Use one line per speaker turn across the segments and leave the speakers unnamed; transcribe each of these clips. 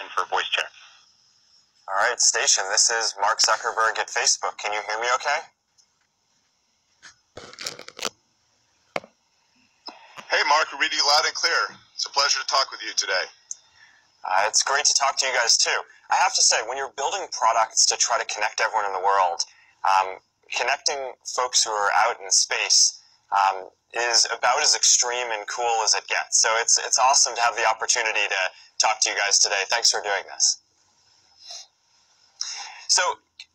station for voice chat.
All right, station, this is Mark Zuckerberg at Facebook. Can you hear me okay?
Hey Mark, we read you loud and clear. It's a pleasure to talk with you today.
It's great to talk to you guys too. I have to say, when you're building products to try to connect everyone in the world, connecting folks who are out in space is about as extreme and cool as it gets. So it's awesome to have the opportunity to talk to you guys today. Thanks for doing this. So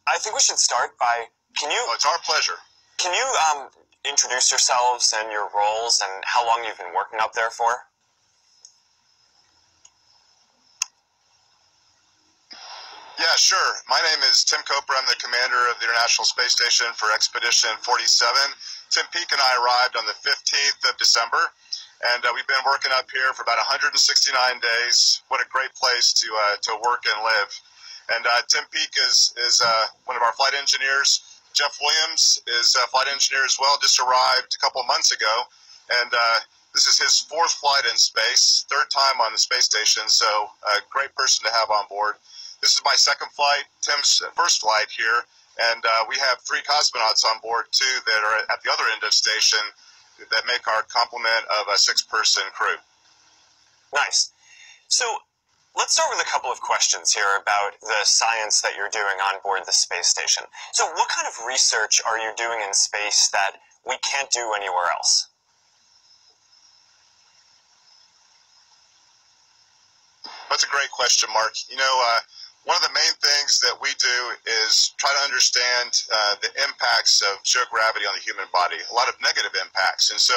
I think we should start by,
Oh, it's our pleasure.
Can you introduce yourselves and your roles and how long you've been working up there for?
Yeah, sure. My name is Tim Coper. I'm the commander of the International Space Station for Expedition 47. Tim Peake and I arrived on the 15th of December, and we've been working up here for about 169 days. What a great place to work and live. And Tim Peake is one of our flight engineers. Jeff Williams is a flight engineer as well, just arrived a couple of months ago. And this is his fourth flight in space, third time on the space station, so a great person to have on board. This is my second flight, Tim's first flight here, and we have 3 cosmonauts on board too that are at the other end of station that make our complement of a 6-person crew.
Nice. So let's start with a couple of questions here about the science that you're doing on board the space station. So what kind of research are you doing in space that we can't do anywhere else?
That's a great question, Mark. You know, one of the main things that we do is try to understand the impacts of zero gravity on the human body, a lot of negative impacts. And so,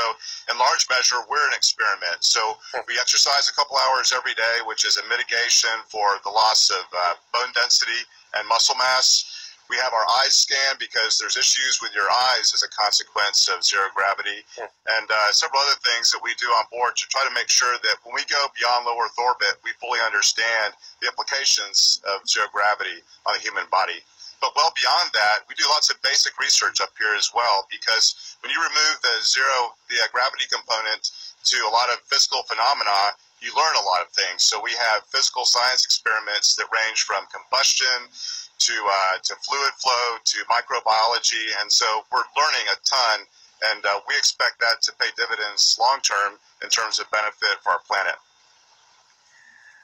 in large measure, we're an experiment. So we exercise a couple hours every day, which is a mitigation for the loss of bone density and muscle mass. We have our eyes scanned because there's issues with your eyes as a consequence of zero gravity, and several other things that we do on board to try to make sure that when we go beyond low Earth orbit, we fully understand the implications of zero gravity on the human body. But well beyond that, we do lots of basic research up here as well, because when you remove the gravity component to a lot of physical phenomena, you learn a lot of things. So we have physical science experiments that range from combustion to fluid flow, to microbiology, and so we're learning a ton, and we expect that to pay dividends long term in terms of benefit for our planet.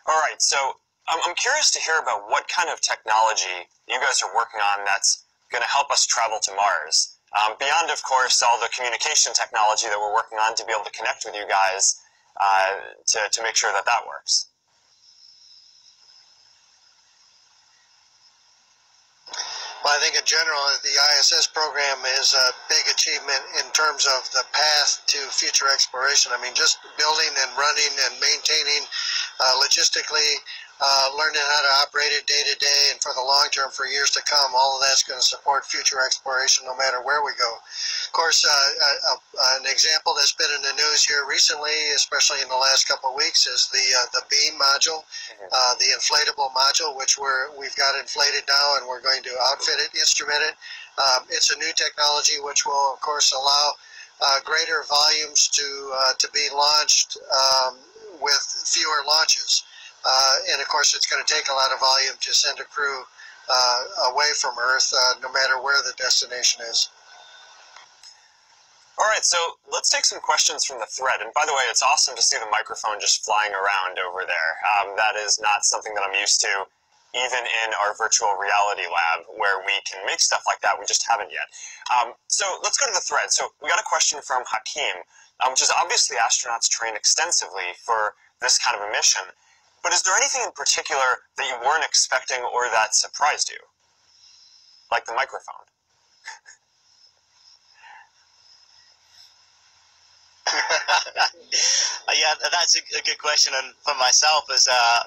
All right, so I'm curious to hear about what kind of technology you guys are working on that's going to help us travel to Mars. Beyond, of course, all the communication technology that we're working on to be able to connect with you guys to make sure that that works.
Well, I think in general, the ISS program is a big achievement in terms of the path to future exploration. I mean, just building and running and maintaining logistically, learning how to operate it day to day and for the long term, for years to come, all of that's going to support future exploration no matter where we go. Of course, an example that's been in the news here recently, especially in the last couple of weeks, is the beam module, the inflatable module, which we've got inflated now, and we're going to outfit it, instrument it. It's a new technology which will, of course, allow greater volumes to be launched with fewer launches. And of course, it's going to take a lot of volume to send a crew away from Earth, no matter where the destination is.
All right, so let's take some questions from the thread. And by the way, it's awesome to see the microphone just flying around over there. That is not something that I'm used to, even in our virtual reality lab, where we can make stuff like that. We just haven't yet. So let's go to the thread. So we got a question from Hakeem, which is obviously astronauts train extensively for this kind of a mission. But is there anything in particular that you weren't expecting or that surprised you? Like the microphone.
Yeah, that's a good question. And for myself, as a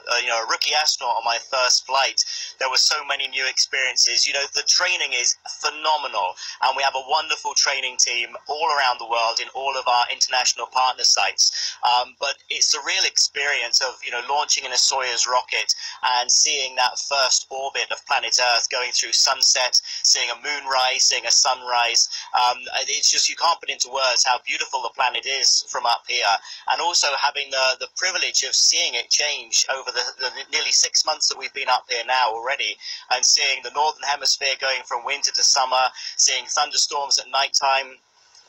rookie astronaut on my first flight, there were so many new experiences. You know, the training is phenomenal, and we have a wonderful training team all around the world in all of our international partner sites. But it's a real experience of launching in a Soyuz rocket and seeing that first orbit of planet Earth, going through sunset, seeing a moonrise, seeing a sunrise. It's just, you can't put into words how beautiful the planet is from up here, and also having the privilege of seeing it change over the nearly 6 months that we've been up here now already, and seeing the northern hemisphere going from winter to summer, seeing thunderstorms at nighttime,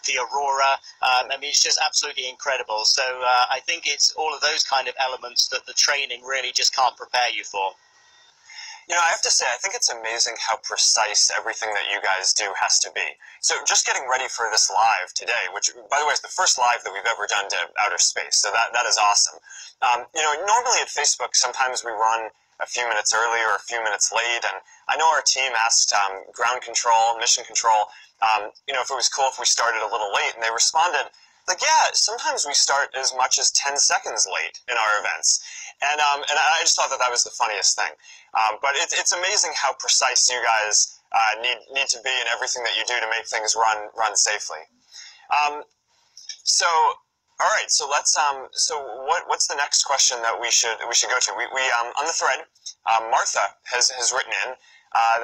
the aurora. I mean, it's just absolutely incredible. So I think it's all of those kind of elements that the training really just can't prepare you for.
You know, I have to say, I think it's amazing how precise everything that you guys do has to be. So just getting ready for this live today, which, by the way, is the first live that we've ever done to outer space, so that is awesome. You know, normally at Facebook, sometimes we run a few minutes early or a few minutes late, and I know our team asked ground control, mission control, you know, if it was cool if we started a little late, and they responded, like, yeah, sometimes we start as much as 10 seconds late in our events. And I just thought that was the funniest thing. But it's amazing how precise you guys need to be in everything that you do to make things run safely. So, all right. So let's. So what's the next question that we should go to? We on the thread, Martha has written in.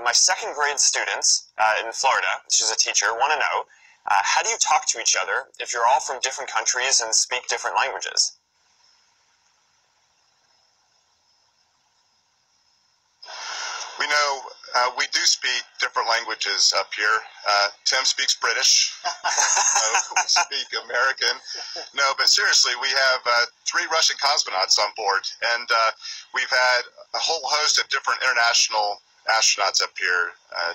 My second grade students in Florida, she's a teacher, want to know, how do you talk to each other if you're all from different countries and speak different languages?
We know we do speak different languages up here. Tim speaks British. We speak American. No, but seriously, we have 3 Russian cosmonauts on board, and we've had a whole host of different international astronauts up here,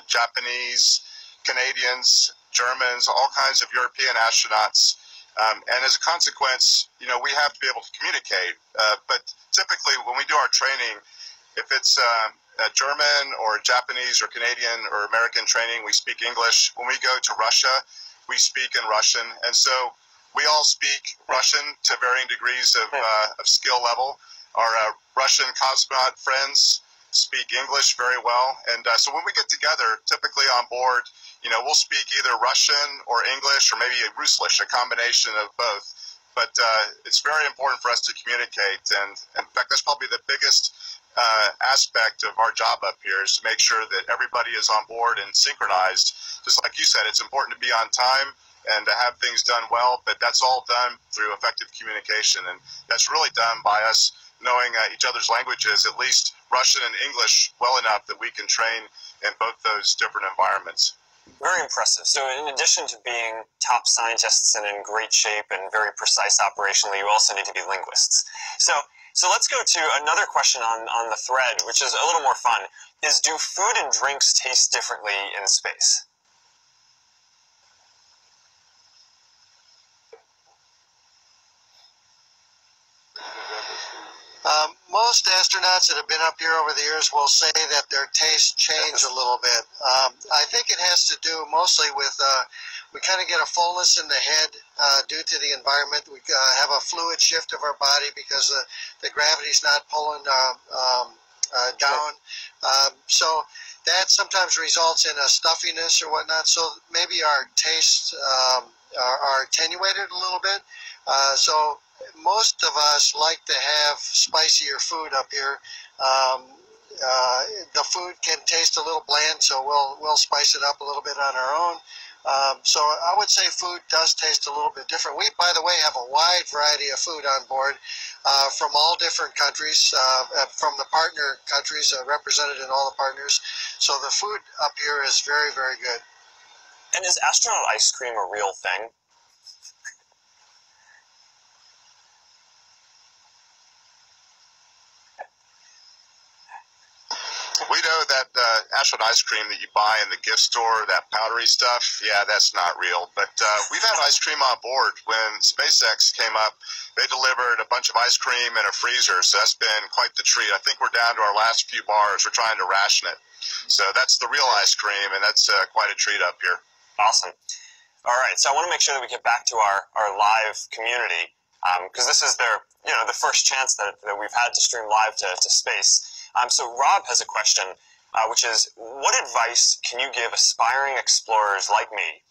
Japanese, Canadians, Germans, all kinds of European astronauts. And as a consequence, you know, we have to be able to communicate. But typically when we do our training, if it's German or Japanese or Canadian or American training, we speak English. When we go to Russia, we speak in Russian. And so we all speak Russian to varying degrees of skill level. Our Russian cosmonaut friends speak English very well. And so when we get together, typically on board, you know, we'll speak either Russian or English or maybe Ruslish, a combination of both. But it's very important for us to communicate. And in fact, that's probably the biggest aspect of our job up here, is to make sure that everybody is on board and synchronized. Just like you said, it's important to be on time and to have things done well, but that's all done through effective communication. And that's really done by us knowing each other's languages, at least Russian and English, well enough that we can train in both those different environments.
Very impressive. So in addition to being top scientists and in great shape and very precise operationally, you also need to be linguists. So let's go to another question on the thread, which is a little more fun, is do food and drinks taste differently in space?
Most astronauts that have been up here over the years will say that their tastes change a little bit. I think it has to do mostly with we kind of get a fullness in the head due to the environment. We have a fluid shift of our body because the gravity's not pulling down. So that sometimes results in a stuffiness or whatnot. So maybe our tastes are attenuated a little bit. So most of us like to have spicier food up here. The food can taste a little bland, so we'll spice it up a little bit on our own. So I would say food does taste a little bit different. We, by the way, have a wide variety of food on board from all different countries, from the partner countries represented in all the partners. So the food up here is very, very good.
And is astronaut ice cream a real thing?
We know that astronaut ice cream that you buy in the gift store, that powdery stuff, yeah, that's not real. But we've had ice cream on board. When SpaceX came up, they delivered a bunch of ice cream in a freezer, so that's been quite the treat. I think we're down to our last few bars. We're trying to ration it. So that's the real ice cream, and that's quite a treat up here.
Awesome. All right, so I want to make sure that we get back to our live community, because this is the first chance that we've had to stream live to space. So Rob has a question, which is, what advice can you give aspiring explorers like me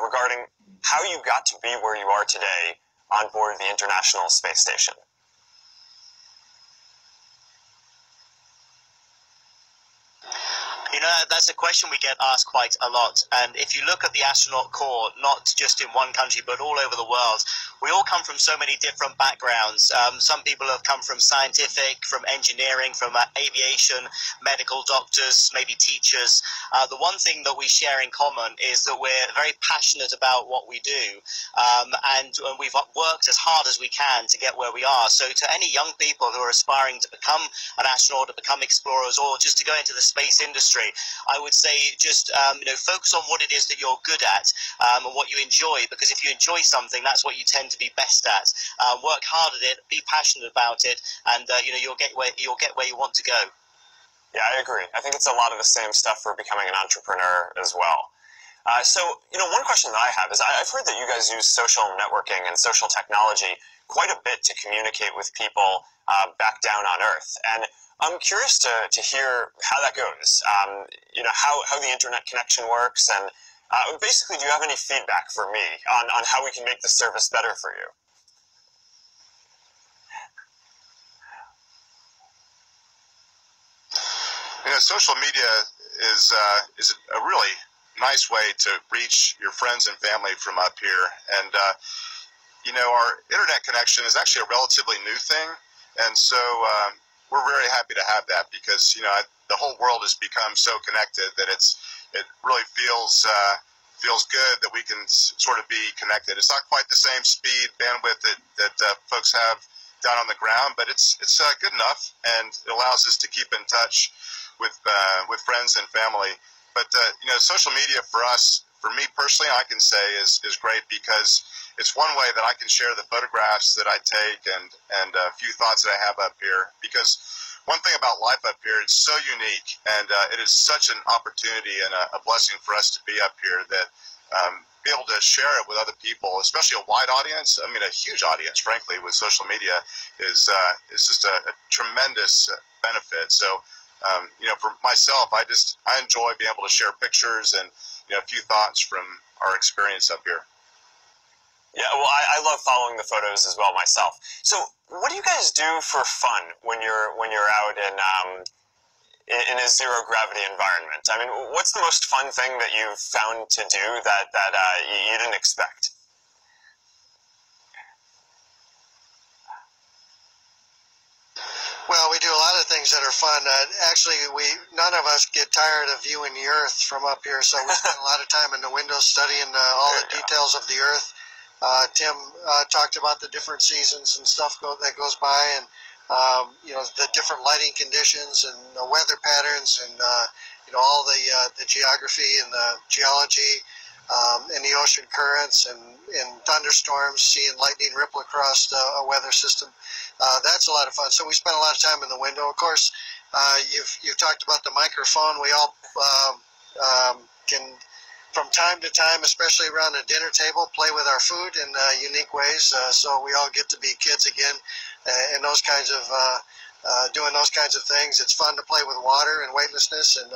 regarding how you got to be where you are today on board the International Space Station?
You know, that's a question we get asked quite a lot. And if you look at the astronaut corps, not just in one country, but all over the world, we all come from so many different backgrounds. Some people have come from scientific, from engineering, from aviation, medical, doctors, maybe teachers. The one thing that we share in common is that we're very passionate about what we do, and we've worked as hard as we can to get where we are. So to any young people who are aspiring to become an astronaut, to become explorers, or just to go into the space industry, I would say just focus on what it is that you're good at, and what you enjoy, because if you enjoy something, that's what you tend to be best at. Work hard at it, be passionate about it, and you'll get where you want to go.
Yeah, I agree. I think it's a lot of the same stuff for becoming an entrepreneur as well. So, one question that I have is I've heard that you guys use social networking and social technology quite a bit to communicate with people back down on Earth. And I'm curious to hear how that goes, how the internet connection works, and basically, do you have any feedback for me on how we can make the service better for you?
Social media is a really nice way to reach your friends and family from up here. And, our internet connection is actually a relatively new thing. And so we're very happy to have that because, the whole world has become so connected that it really feels good that we can sort of be connected. It's not quite the same speed, bandwidth that folks have down on the ground, but it's good enough, and it allows us to keep in touch with friends and family. But social media for me personally, I can say is great because it's one way that I can share the photographs that I take and a few thoughts that I have up here. Because one thing about life up here, it's so unique, and it is such an opportunity and a blessing for us to be up here that be able to share it with other people, especially a wide audience. I mean, a huge audience, frankly, with social media is just a tremendous benefit. So, for myself, I enjoy being able to share pictures and a few thoughts from our experience up here.
Yeah, well, I love following the photos as well myself. So, what do you guys do for fun when you're out in a zero gravity environment? I mean, what's the most fun thing that you've found to do that you didn't expect?
Well, we do a lot of things that are fun. Actually, none of us get tired of viewing the Earth from up here, so we spend a lot of time in the windows studying all the details of the Earth. Tim talked about the different seasons and stuff that goes by, and the different lighting conditions and the weather patterns, and all the geography and the geology, and the ocean currents and thunderstorms, seeing lightning ripple across a weather system. That's a lot of fun. So we spend a lot of time in the window. Of course, you've talked about the microphone. We all can, from time to time, especially around the dinner table, play with our food in unique ways. So we all get to be kids again, and those kinds of doing those kinds of things. It's fun to play with water and weightlessness, and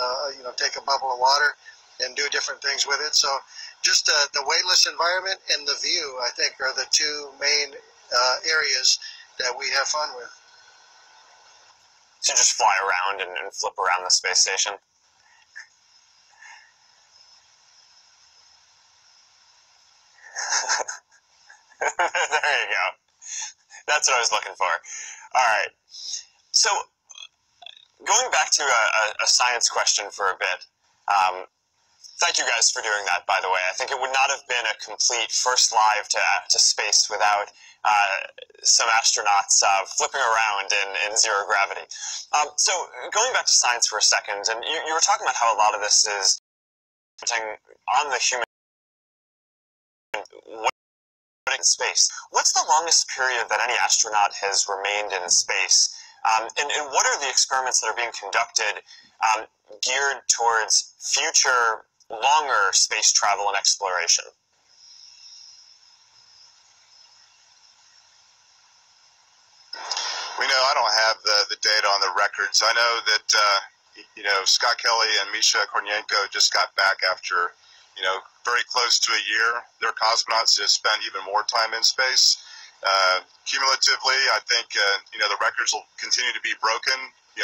take a bubble of water and do different things with it. So just the weightless environment and the view, I think, are the two main areas that we have fun with.
To just fly around and flip around the space station? There you go. That's what I was looking for. All right. So, going back to a science question for a bit, thank you guys for doing that, by the way. I think it would not have been a complete first live to space without some astronauts flipping around in zero gravity. So going back to science for a second, and you were talking about how a lot of this is on the human in space. What's the longest period that any astronaut has remained in space? And what are the experiments that are being conducted geared towards future longer space travel and exploration?
I don't have the data on the records. I know that Scott Kelly and Misha Kornienko just got back after very close to a year. They're cosmonauts that have spent even more time in space. Cumulatively, I think the records will continue to be broken.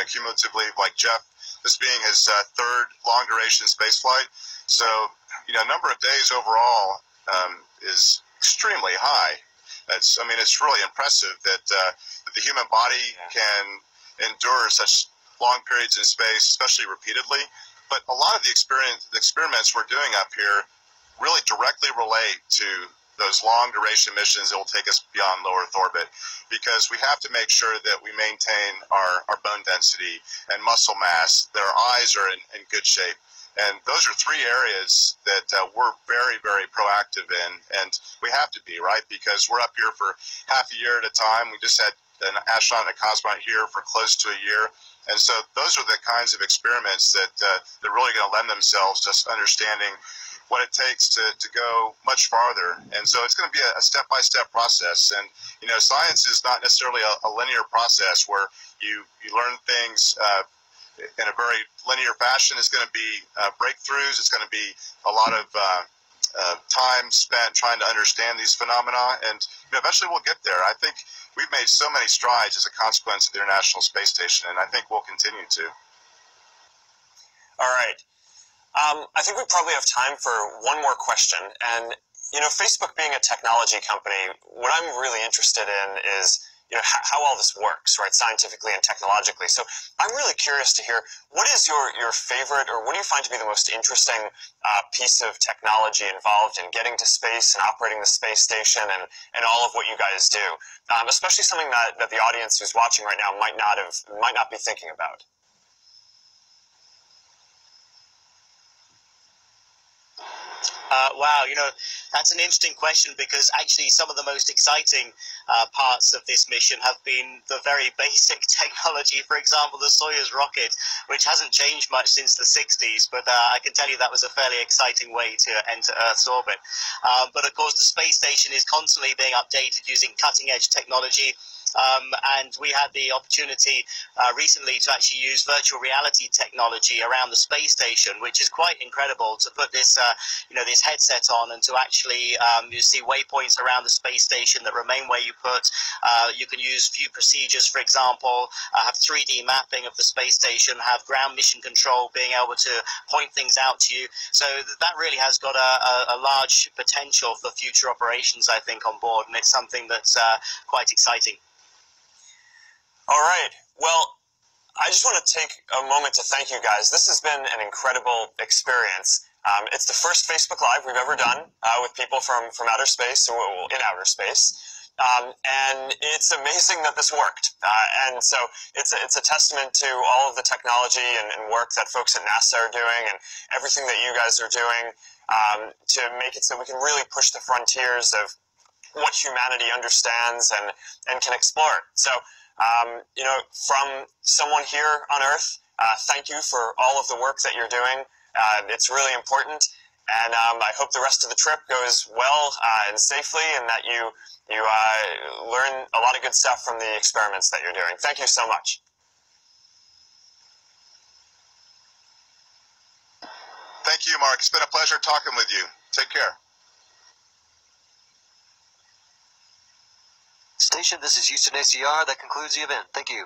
Cumulatively, like Jeff, this being his third long duration space flight. So, number of days overall is extremely high. I mean, it's really impressive that the human body can endure such long periods in space, especially repeatedly. But a lot of the experiments we're doing up here really directly relate to those long duration missions that will take us beyond low Earth orbit, because we have to make sure that we maintain our bone density and muscle mass, that our eyes are in good shape. And those are three areas that we're very, very proactive in, and we have to be, right? Because we're up here for half a year at a time. We just had an astronaut and a cosmonaut here for close to a year. And so those are the kinds of experiments that are really going to lend themselves to us understanding what it takes to go much farther. And so it's going to be a step-by-step process. And, you know, science is not necessarily a linear process where you learn things in a very linear fashion. It's going to be breakthroughs. It's going to be a lot of time spent trying to understand these phenomena. And you know, eventually we'll get there. I think we've made so many strides as a consequence of the International Space Station, and I think we'll continue to.
All right. I think we probably have time for one more question. And, you know, Facebook being a technology company, what I'm really interested in is, you know, how all this works, right, scientifically and technologically. So I'm really curious to hear, what is your favorite, or what do you find to be the most interesting piece of technology involved in getting to space and operating the space station and all of what you guys do, especially something that the audience who's watching right now might not be thinking about?
Wow, you know, that's an interesting question, because actually some of the most exciting parts of this mission have been the very basic technology. For example, the Soyuz rocket, which hasn't changed much since the 60s, but I can tell you that was a fairly exciting way to enter Earth's orbit. But of course, the space station is constantly being updated using cutting-edge technology. And we had the opportunity recently to actually use virtual reality technology around the space station, which is quite incredible, to put this, you know, this headset on and to actually you see waypoints around the space station that remain where you put. You can use view procedures, for example, have 3D mapping of the space station, have ground mission control, being able to point things out to you. So that really has got a large potential for future operations, I think, on board, and it's something that's quite exciting.
All right. Well, I just want to take a moment to thank you guys. This has been an incredible experience. It's the first Facebook Live we've ever done with people from outer space, or in outer space. And it's amazing that this worked. And so it's a testament to all of the technology and work that folks at NASA are doing, and everything that you guys are doing to make it so we can really push the frontiers of what humanity understands and can explore. So, you know, from someone here on Earth, thank you for all of the work that you're doing. It's really important, and I hope the rest of the trip goes well and safely, and that you learn a lot of good stuff from the experiments that you're doing. Thank you so much.
Thank you, Mark. It's been a pleasure talking with you. Take care.
Station, this is Houston ACR. That concludes the event. Thank you.